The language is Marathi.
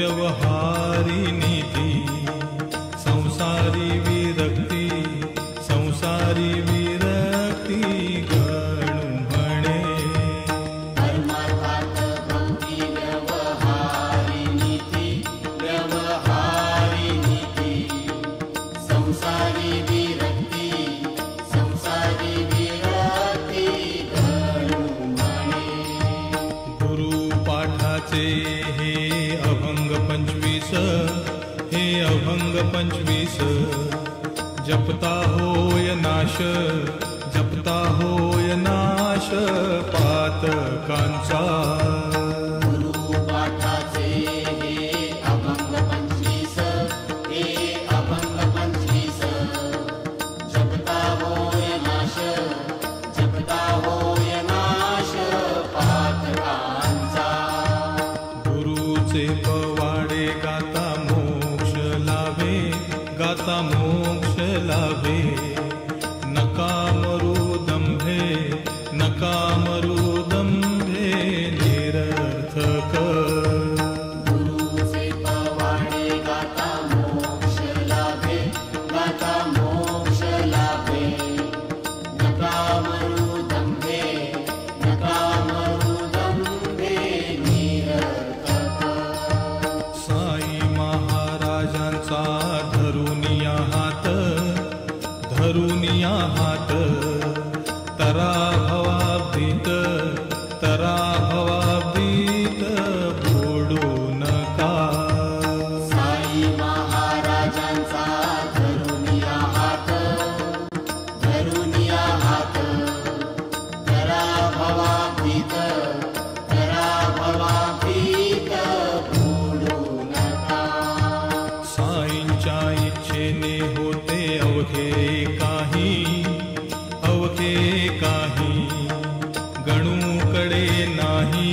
व्यवहारी नीती संसारी विरक्ती संसारी विरक्ती गणू म्हणे परमार्थात भक्ती व्यवहारी नीती संसारी विरक्ती गणू म्हणे गुरुपाठाचे हे अभंग 25 हे अभंग 25 जपता होय नाश जपता होय नाश पातकांचा गुरुपाठाचे हे अभंग 25 हे अभंग 25 जपता होय नाश पातकांचा गुरुचे पवाडे गाता मोक्ष लाभे नका मरू दंभे निरर्थक गुरुचे पवाडे गाता मोक्ष लाभे नका मरू दंभे निरर्थक साई महाराजांचा धरुनिया हात तरा भवाब्दीत बुडू नका साई महाराजांचा धरुनिया हात तरा भवाब्दीत बुडू नका साईंच्या इच्छेने होते अवघे काही गणूकडे नाही